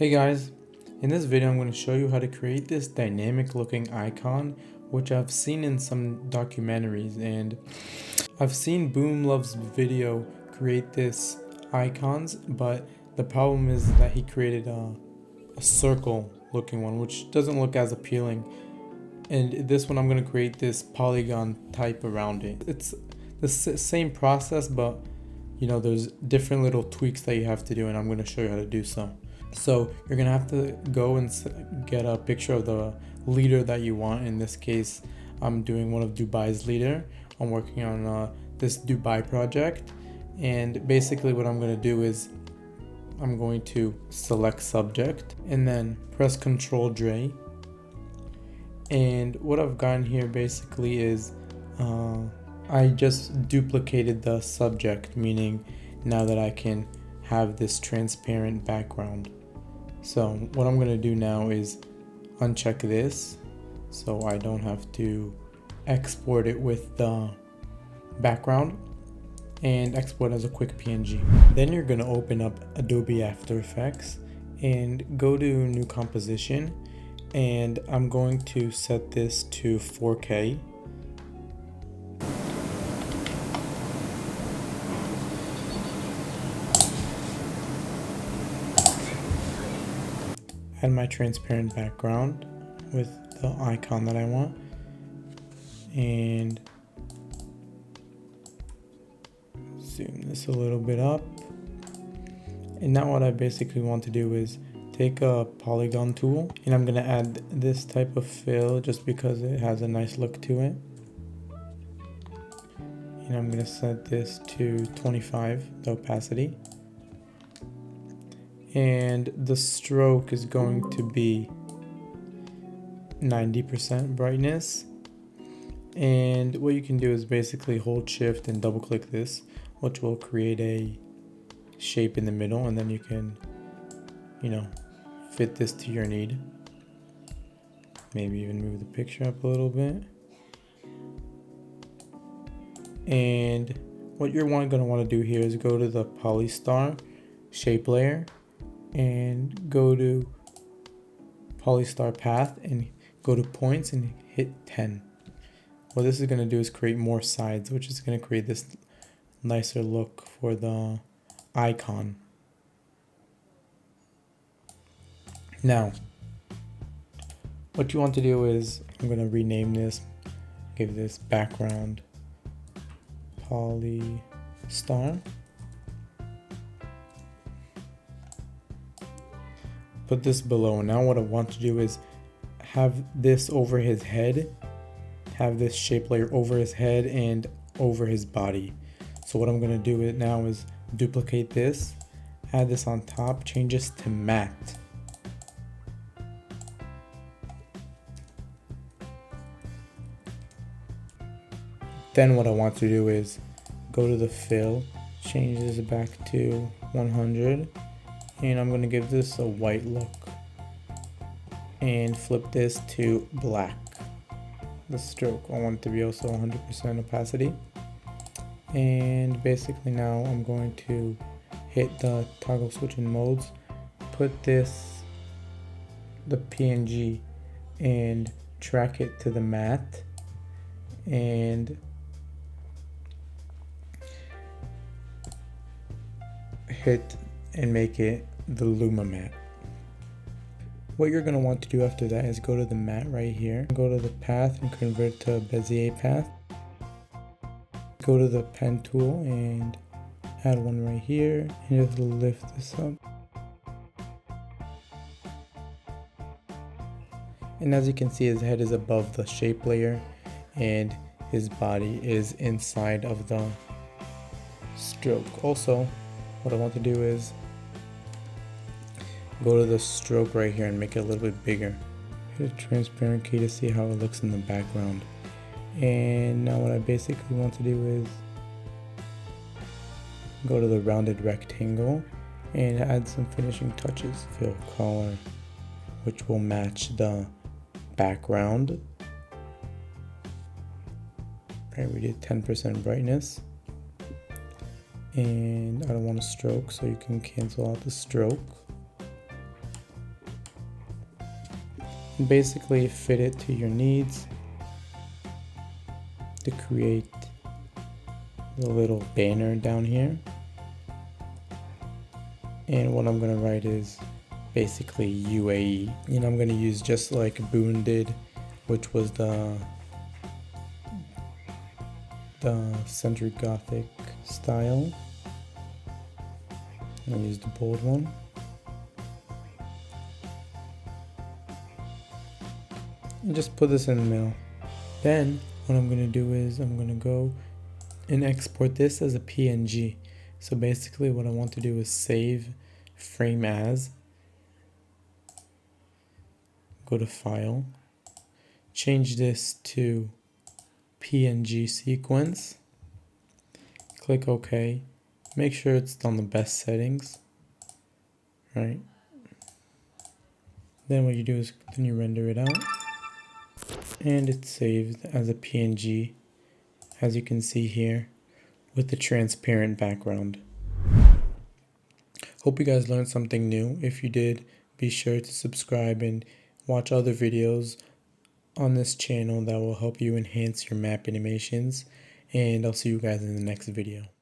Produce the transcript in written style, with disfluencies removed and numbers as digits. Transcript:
Hey guys, in this video I'm going to show you how to create this dynamic looking icon which I've seen in some documentaries, and I've seen Boom Love's video create this icons, but the problem is that he created a circle looking one which doesn't look as appealing, and this one I'm going to create this polygon type around it. It's the same process, but you know there's different little tweaks that you have to do, and I'm going to show you how to do so. So you're gonna have to go and get a picture of the leader that you want. In this case, I'm doing one of Dubai's leader. I'm working on this Dubai project, and basically what I'm gonna do is I'm going to select subject and then press Ctrl J. And what I've gotten here basically is I just duplicated the subject, meaning now that I can have this transparent background. So what I'm going to do now is uncheck this so I don't have to export it with the background, and export as a quick PNG. Then you're going to open up Adobe After Effects and go to New Composition, and I'm going to set this to 4K. Add my transparent background with the icon that I want, and zoom this a little bit up. And now what I basically want to do is take a polygon tool, and I'm going to add this type of fill just because it has a nice look to it. And I'm going to set this to 25, the opacity. And the stroke is going to be 90% brightness. And what you can do is basically hold shift and double click this, which will create a shape in the middle, and then you can, fit this to your need. Maybe even move the picture up a little bit. And what you're going to want to do here is go to the Polystar shape layer and go to Polystar path and go to points and hit 10. What this is going to do is create more sides, which is going to create this nicer look for the icon. Now, what you want to do is, I'm going to rename this, give this background Polystar. Put this below. Now what I want to do is have this over his head, have this shape layer over his head and over his body. So what I'm going to do now is duplicate this, add this on top, change this to matte. Then what I want to do is go to the fill, change this back to 100. And I'm going to give this a white look and flip this to black. The stroke, I want it to be also 100% opacity. And basically now I'm going to hit the toggle switch in modes, put the PNG, and track it to the matte, and hit and make it the Luma matte. What you're going to want to do after that is go to the matte right here, go to the path and convert to a Bezier path, go to the pen tool and add one right here, and just lift this up. And as you can see, his head is above the shape layer and his body is inside of the stroke. Also, what I want to do is go to the stroke right here and make it a little bit bigger. Hit a transparent key to see how it looks in the background. And now what I basically want to do is go to the rounded rectangle and add some finishing touches. Fill color, which will match the background. Right, we did 10% brightness. And I don't want a stroke, so you can cancel out the stroke. Basically fit it to your needs to create the little banner down here. And what I'm going to write is basically UAE, and I'm going to use just like Boone did, which was the century Gothic style. I'll use the bold one. And just put this in the middle. Then what I'm going to do is I'm going to go and export this as a PNG. So basically what I want to do is save frame as, go to file, change this to PNG sequence, click OK, make sure it's on the best settings, right? Then what you do is then you render it out, and it's saved as a PNG, as you can see here, with the transparent background. Hope you guys learned something new. If you did, be sure to subscribe and watch other videos on this channel that will help you enhance your map animations. And I'll see you guys in the next video.